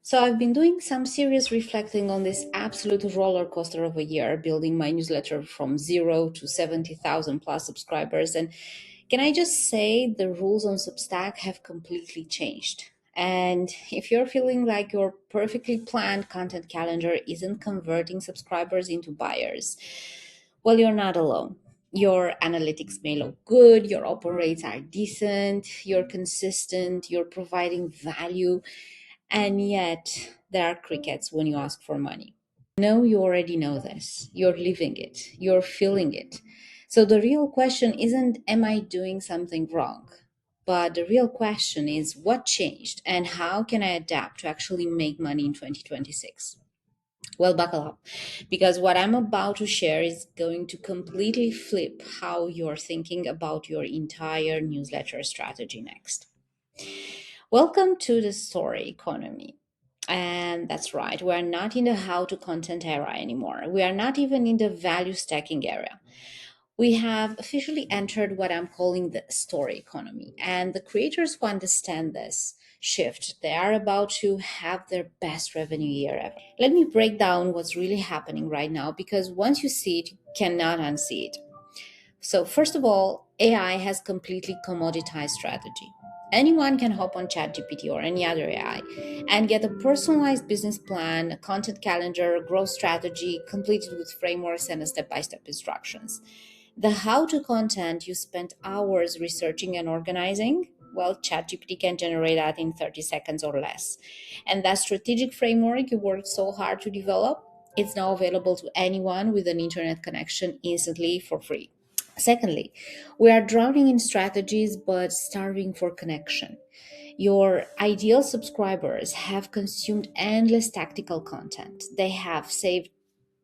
So I've been doing some serious reflecting on this absolute roller coaster of a year, building my newsletter from 0 to 70,000 plus subscribers. And can I just say the rules on Substack have completely changed? And if you're feeling like your perfectly planned content calendar isn't converting subscribers into buyers, well, you're not alone. Your analytics may look good, your open rates are decent, you're consistent, you're providing value, and yet there are crickets when you ask for money. No, you already know this. You're living it, you're feeling it. So the real question isn't, am I doing something wrong? But the real question is, what changed and how can I adapt to actually make money in 2026? Well, buckle up, because what I'm about to share is going to completely flip how you're thinking about your entire newsletter strategy next. Welcome to the story economy. And that's right, we're not in the how to content era anymore. We are not even in the value stacking era. We have officially entered what I'm calling the story economy. And the creators who understand this shift, they are about to have their best revenue year ever. Let me break down what's really happening right now because once you see it, you cannot unsee it. So, first of all, AI has completely commoditized strategy. Anyone can hop on ChatGPT or any other AI and get a personalized business plan, a content calendar, a growth strategy completed with frameworks and step by step instructions. The how to content you spent hours researching and organizing, well, ChatGPT can generate that in 30 seconds or less. And that strategic framework you worked so hard to develop, it's now available to anyone with an internet connection instantly for free. Secondly, we are drowning in strategies but starving for connection. Your ideal subscribers have consumed endless tactical content. They have saved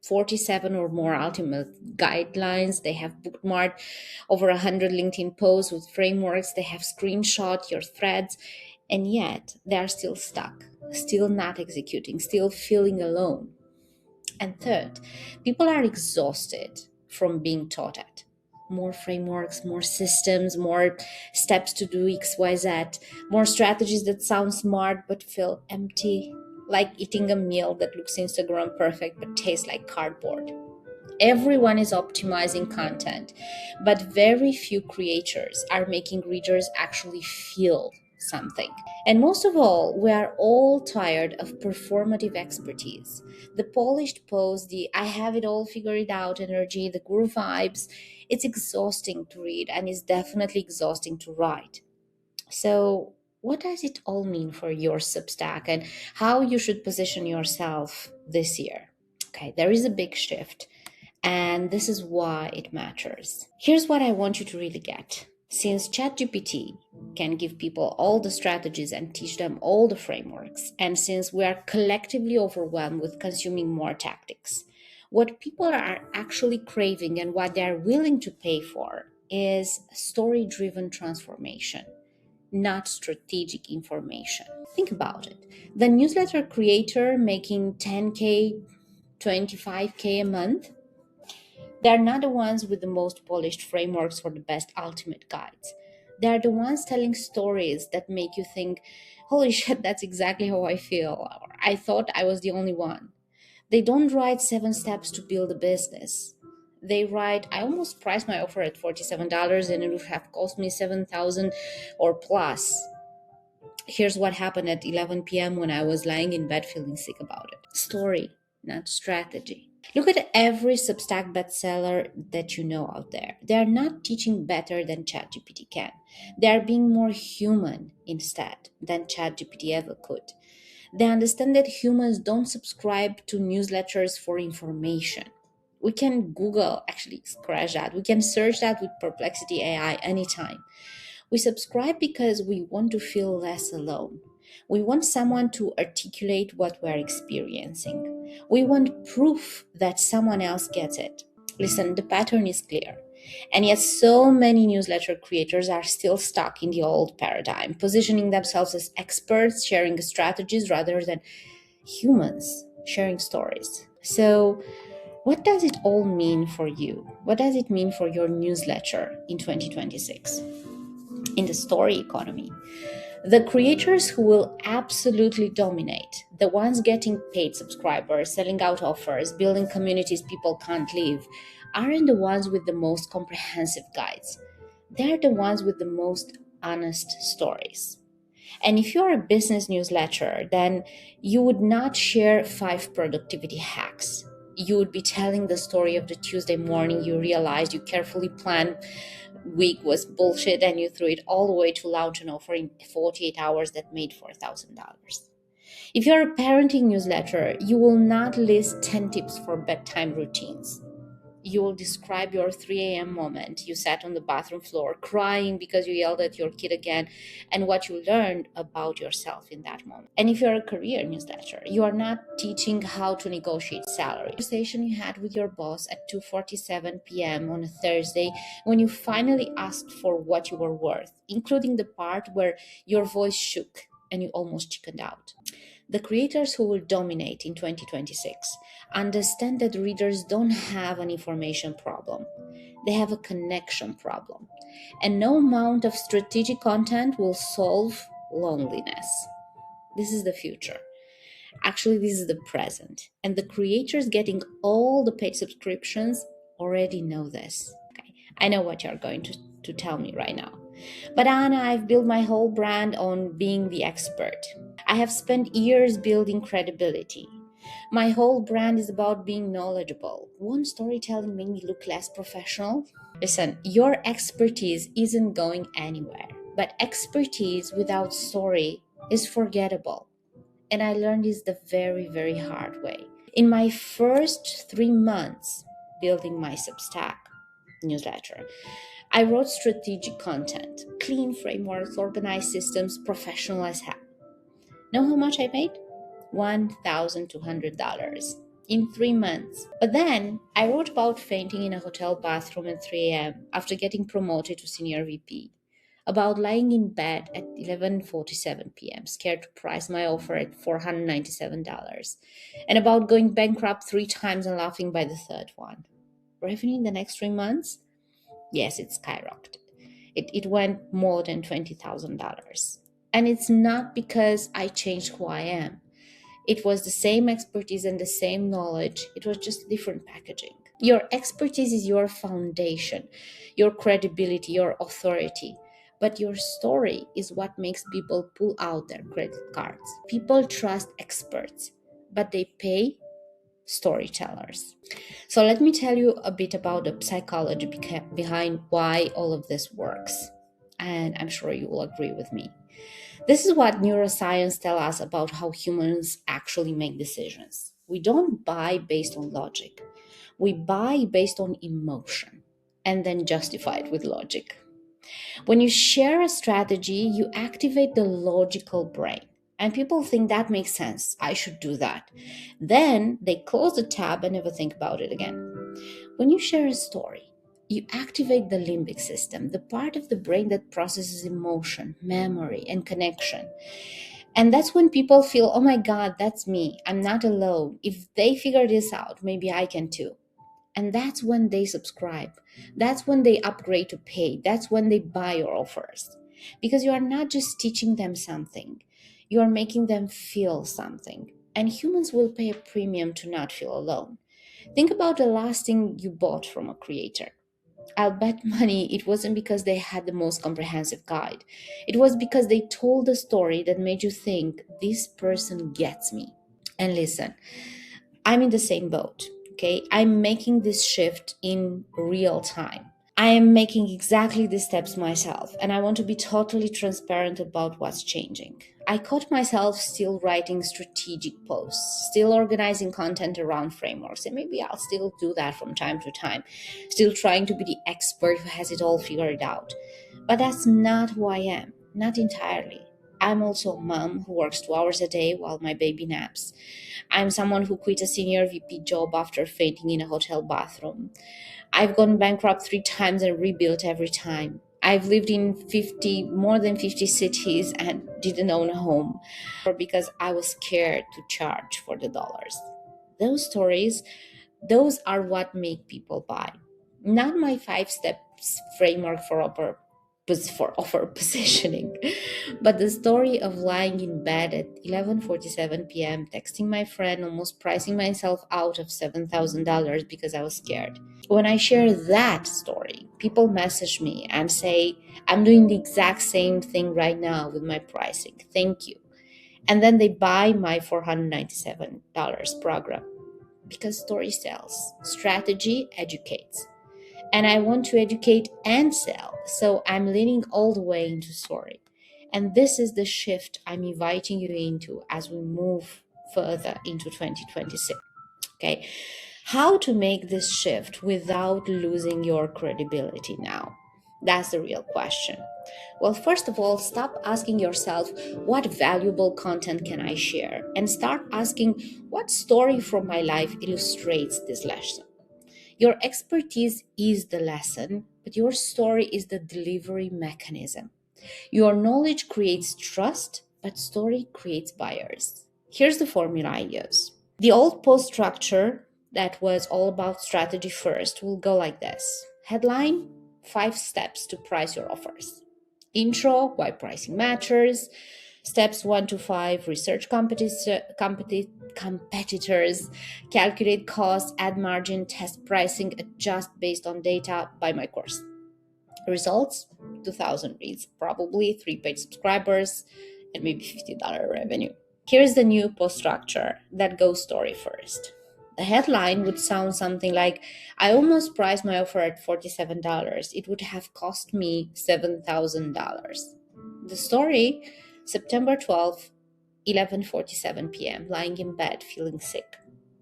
47 or more ultimate guidelines. They have bookmarked over 100 LinkedIn posts with frameworks. They have screenshot your threads. And yet they are still stuck, still not executing, still feeling alone. And third, people are exhausted from being taught at. More frameworks, more systems, more steps to do XYZ, more strategies that sound smart but feel empty, like eating a meal that looks Instagram perfect but tastes like cardboard. Everyone is optimizing content, but very few creators are making readers actually feel something. And most of all, we are all tired of performative expertise. The polished pose, the I have it all figured out energy, the guru vibes, it's exhausting to read and it's definitely exhausting to write. So, what does it all mean for your Substack and how you should position yourself this year? Okay, there is a big shift, and this is why it matters. Here's what I want you to really get. Since ChatGPT can give people all the strategies and teach them all the frameworks, and since we are collectively overwhelmed with consuming more tactics, what people are actually craving and what they're willing to pay for is story driven transformation, not strategic information. Think about it. The newsletter creator making 10K, 25K a month, they're not the ones with the most polished frameworks or the best ultimate guides. They're the ones telling stories that make you think, holy shit, that's exactly how I feel. Or I thought I was the only one. They don't write 7 steps to build a business. They write, I almost priced my offer at $47 and it would have cost me 7,000 or plus. Here's what happened at 11 p.m. when I was lying in bed feeling sick about it. Story, not strategy. Look at every Substack bestseller that you know out there. They are not teaching better than ChatGPT can. They are being more human instead than ChatGPT ever could. They understand that humans don't subscribe to newsletters for information. We can Google, actually scratch that. We can search that with Perplexity AI anytime. We subscribe because we want to feel less alone. We want someone to articulate what we're experiencing. We want proof that someone else gets it. Listen, the pattern is clear. And yet, so many newsletter creators are still stuck in the old paradigm, positioning themselves as experts, sharing strategies rather than humans sharing stories. So, what does it all mean for you? What does it mean for your newsletter in 2026? In the story economy, The creators who will absolutely dominate, the ones getting paid subscribers, selling out offers, building communities people can't leave, aren't the ones with the most comprehensive guides. They're the ones with the most honest stories. And if you're a business newsletter, then you would not share 5 productivity hacks. You would be telling the story of the Tuesday morning you realized you carefully planned week was bullshit and you threw it all the way to launch an offer in 48 hours that made $4,000. If you're a parenting newsletter, you will not list 10 tips for bedtime routines. You will describe your 3 a.m. moment. You sat on the bathroom floor crying because you yelled at your kid again, and what you learned about yourself in that moment. And if you're a career newsletter, you are not teaching how to negotiate salary. The conversation you had with your boss at 2:47 p.m. on a Thursday when you finally asked for what you were worth, including the part where your voice shook and you almost chickened out. The creators who will dominate in 2026 understand that readers don't have an information problem. They have a connection problem. And no amount of strategic content will solve loneliness. This is the future. Actually, this is the present. And the creators getting all the paid subscriptions already know this. Okay. I know what you're going to tell me right now. But Anna, I've built my whole brand on being the expert. I have spent years building credibility. My whole brand is about being knowledgeable. Won't storytelling make me look less professional? Listen, your expertise isn't going anywhere, but expertise without story is forgettable. And I learned this the very, very hard way. In my first 3 months building my Substack newsletter, I wrote strategic content, clean frameworks, organized systems, professional as hell. Know how much I made? $1,200 in 3 months. But then I wrote about fainting in a hotel bathroom at 3 a.m. after getting promoted to senior VP, about lying in bed at 11:47 p.m., scared to price my offer at $497, and about going bankrupt 3 times and laughing by the third one. Revenue in the next 3 months? Yes, it skyrocketed. It went more than $20,000. And it's not because I changed who I am. It was the same expertise and the same knowledge. It was just different packaging. Your expertise is your foundation, your credibility, your authority. But your story is what makes people pull out their credit cards. People trust experts, but they pay storytellers. So let me tell you a bit about the psychology behind why all of this works. And I'm sure you will agree with me. This is what neuroscience tells us about how humans actually make decisions. We don't buy based on logic. We buy based on emotion and then justify it with logic. When you share a strategy, you activate the logical brain. And people think that makes sense. I should do that. Then they close the tab and never think about it again. When you share a story, you activate the limbic system, the part of the brain that processes emotion, memory, and connection. And that's when people feel, oh my God, that's me. I'm not alone. If they figure this out, maybe I can too. And that's when they subscribe. That's when they upgrade to pay. That's when they buy your offers. Because you are not just teaching them something, you are making them feel something. And humans will pay a premium to not feel alone. Think about the last thing you bought from a creator. I'll bet money it wasn't because they had the most comprehensive guide. It was because they told a story that made you think, this person gets me. And listen, I'm in the same boat, okay? I'm making this shift in real time. I am making exactly these steps myself, and I want to be totally transparent about what's changing. I caught myself still writing strategic posts, still organizing content around frameworks, and maybe I'll still do that from time to time, still trying to be the expert who has it all figured out. But that's not who I am, not entirely. I'm also a mom who works 2 hours a day while my baby naps. I'm someone who quit a senior VP job after fainting in a hotel bathroom. I've gone bankrupt 3 times and rebuilt every time. I've lived in more than 50 cities and didn't own a home because I was scared to charge for the dollars. Those stories, those are what make people buy. Not my 5 steps framework for for offer positioning. But the story of lying in bed at 11:47 p.m., texting my friend, almost pricing myself out of $7,000 because I was scared. When I share that story, people message me and say, I'm doing the exact same thing right now with my pricing. Thank you. And then they buy my $497 program because story sells, strategy educates. And I want to educate and sell. So I'm leaning all the way into story. And this is the shift I'm inviting you into as we move further into 2026. Okay. How to make this shift without losing your credibility now? That's the real question. Well, first of all, stop asking yourself, what valuable content can I share? And start asking, what story from my life illustrates this lesson? Your expertise is the lesson, but your story is the delivery mechanism. Your knowledge creates trust, but story creates buyers. Here's the formula I use. The old post structure that was all about strategy first will go like this. Headline: 5 steps to price your offers. Intro: why pricing matters. Steps 1 to 5: research competitors, calculate costs, add margin, test pricing, adjust based on data. Buy my course. Results: 2,000 reads, probably 3 paid subscribers, and maybe $50 revenue. Here's the new post structure that goes story first. The headline would sound something like, I almost priced my offer at $47. It would have cost me $7,000. The story: September 12th, 11:47 p.m., lying in bed, feeling sick.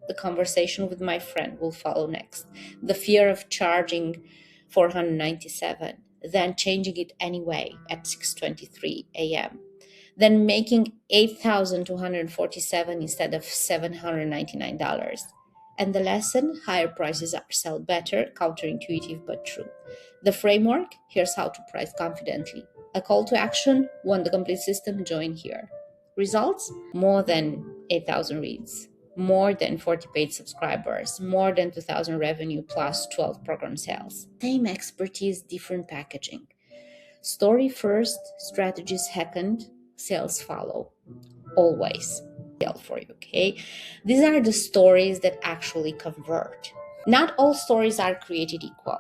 The conversation with my friend will follow next. The fear of charging 497, then changing it anyway at 6:23 a.m., then making 8,247 instead of $799. And the lesson: higher prices are sell better, counterintuitive but true. The framework: here's how to price confidently. A call to action: want the complete system? Join here. Results: more than 8,000 reads, more than 40 paid subscribers, more than 2,000 revenue plus 12 program sales. Same expertise, different packaging. Story first, strategy second, sales follow. Always. For you, okay? These are the stories that actually convert. Not all stories are created equal,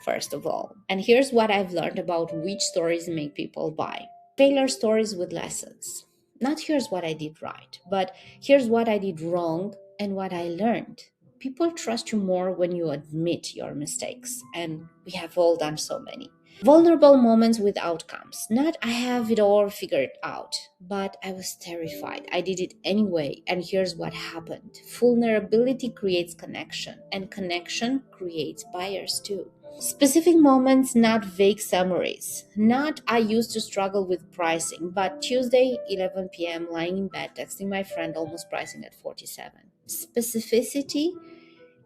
first of all. And here's what I've learned about which stories make people buy. Tailor stories with lessons. Not here's what I did right, but here's what I did wrong and what I learned. People trust you more when you admit your mistakes, and we have all done so many. Vulnerable moments with outcomes. Not I have it all figured out, but I was terrified. I did it anyway, and here's what happened. Vulnerability creates connection, and connection creates buyers too. Specific moments, not vague summaries. Not I used to struggle with pricing, but Tuesday, 11 p.m., lying in bed, texting my friend, almost pricing at 47. Specificity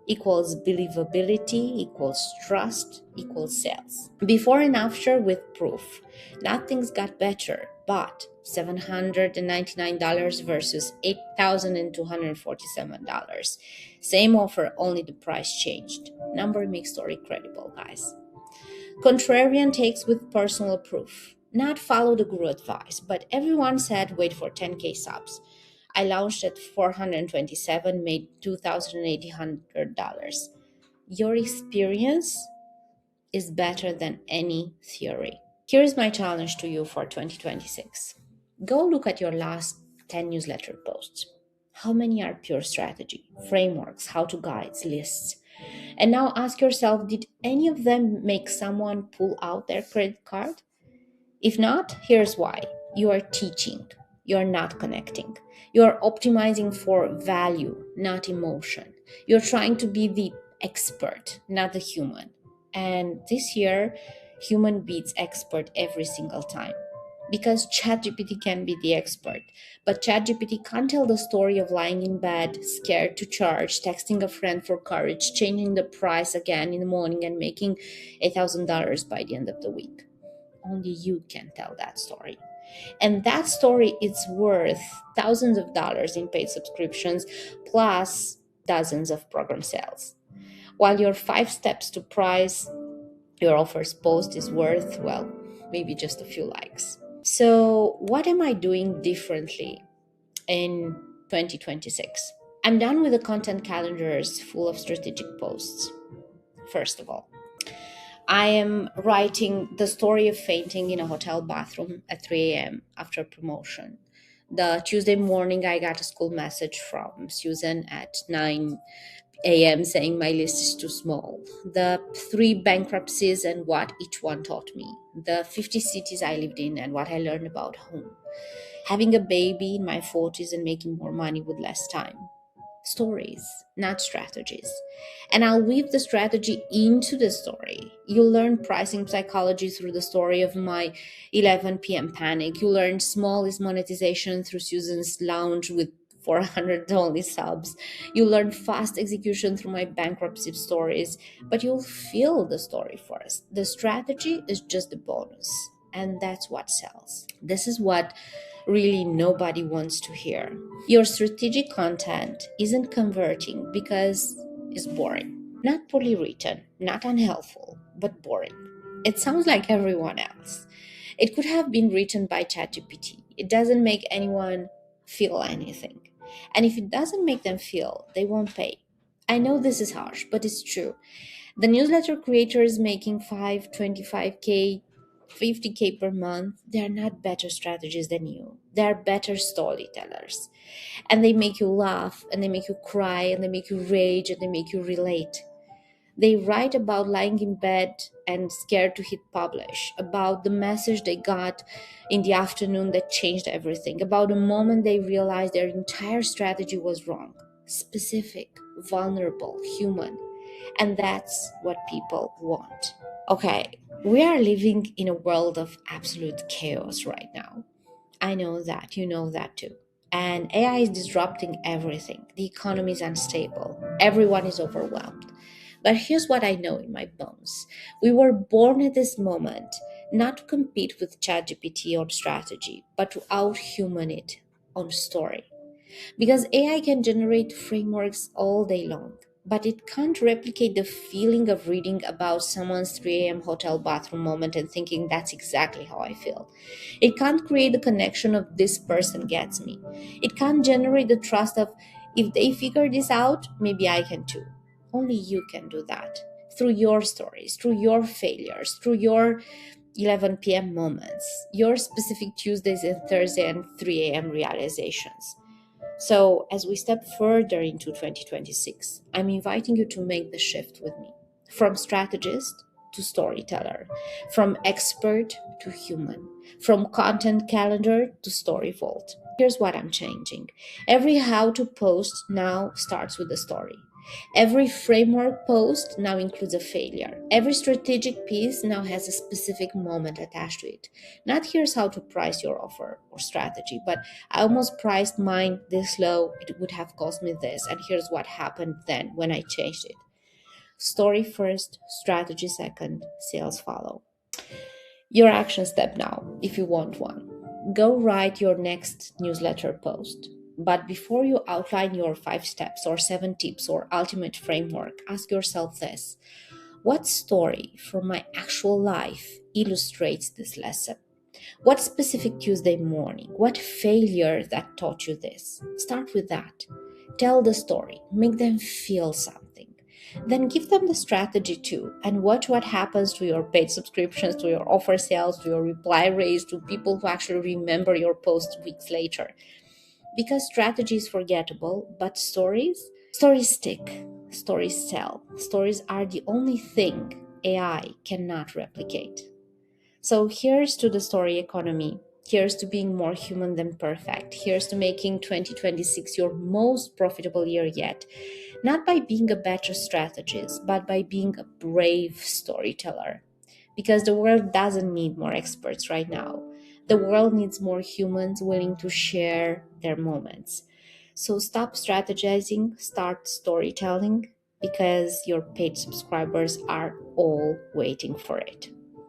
equals believability, equals trust, equals sales. Before and after with proof. Not things got better, but $799 versus $8,247. Same offer, only the price changed. Number makes story credible, guys. Contrarian takes with personal proof. Not follow the guru advice, but everyone said wait for 10K subs. I launched at 427, made $2,800. Your experience is better than any theory. Here's my challenge to you for 2026. Go look at your last 10 newsletter posts. How many are pure strategy, frameworks, how-to guides, lists? And now ask yourself, did any of them make someone pull out their credit card? If not, here's why. You are teaching, you're not connecting. You're optimizing for value, not emotion. You're trying to be the expert, not the human. And this year, human beats expert every single time. Because ChatGPT can be the expert, but ChatGPT can't tell the story of lying in bed, scared to charge, texting a friend for courage, changing the price again in the morning, and making $8,000 by the end of the week. Only you can tell that story. And that story is worth thousands of dollars in paid subscriptions plus dozens of program sales. While your 5 steps to price your offers post is worth, well, maybe just a few likes. So, what am I doing differently in 2026? I'm done with the content calendars full of strategic posts, first of all. I am writing the story of fainting in a hotel bathroom at 3 a.m. after promotion. The Tuesday morning, I got a school message from Susan at 9 a.m. saying my list is too small. The three bankruptcies and what each one taught me. The 50 cities I lived in and what I learned about home. Having a baby in my 40s and making more money with less time. Stories, not strategies. And I'll weave the strategy into the story. You'll learn pricing psychology through the story of my 11 p.m. panic. You'll learn small is monetization through Susan's lounge with 400 only subs. You'll learn fast execution through my bankruptcy stories, but you'll feel the story first. The strategy is just the bonus, and that's what sells. This is what really nobody wants to hear. Your strategic content isn't converting because it's boring. Not poorly written, not unhelpful, but boring. It sounds like everyone else. It could have been written by ChatGPT. It doesn't make anyone feel anything. And if it doesn't make them feel, they won't pay. I know this is harsh, but it's true. The newsletter creators making 5, 25K, 50K per month, they are not better strategists than you. They are better storytellers. And they make you laugh, and they make you cry, and they make you rage, and they make you relate. They write about lying in bed and scared to hit publish, about the message they got in the afternoon that changed everything, about the moment they realized their entire strategy was wrong. Specific, vulnerable, human. And that's what people want. Okay, we are living in a world of absolute chaos right now. I know that, you know that too. And AI is disrupting everything. The economy is unstable. Everyone is overwhelmed. But here's what I know in my bones. We were born at this moment not to compete with ChatGPT on strategy, but to outhuman it on story. Because AI can generate frameworks all day long, but it can't replicate the feeling of reading about someone's 3 a.m. hotel bathroom moment and thinking that's exactly how I feel. It can't create the connection of this person gets me. It can't generate the trust of if they figure this out, maybe I can too. Only you can do that through your stories, through your failures, through your 11 p.m. moments, your specific Tuesdays and Thursday and 3 a.m. realizations. So, as we step further into 2026, I'm inviting you to make the shift with me from strategist to storyteller, from expert to human, from content calendar to story vault. Here's what I'm changing. Every how to post now starts with a story. Every framework post now includes a failure. Every strategic piece now has a specific moment attached to it. Not here's how to price your offer or strategy, but I almost priced mine this low, it would have cost me this, and here's what happened then when I changed it. Story first, strategy second, sales follow. Your action step now, if you want one. Go write your next newsletter post. But before you outline your 5 steps or 7 tips or ultimate framework, ask yourself this: what story from my actual life illustrates this lesson? What specific Tuesday morning? What failure that taught you this? Start with that. Tell the story. Make them feel something. Then give them the strategy too, and watch what happens to your paid subscriptions, to your offer sales, to your reply rates, to people who actually remember your post weeks later. Because strategy is forgettable, but stories stick, stories sell. Stories are the only thing AI cannot replicate. So here's to the story economy. Here's to being more human than perfect. Here's to making 2026 your most profitable year yet. Not by being a better strategist, but by being a brave storyteller. Because the world doesn't need more experts right now. The world needs more humans willing to share their moments. So stop strategizing, start storytelling, because your paid subscribers are all waiting for it.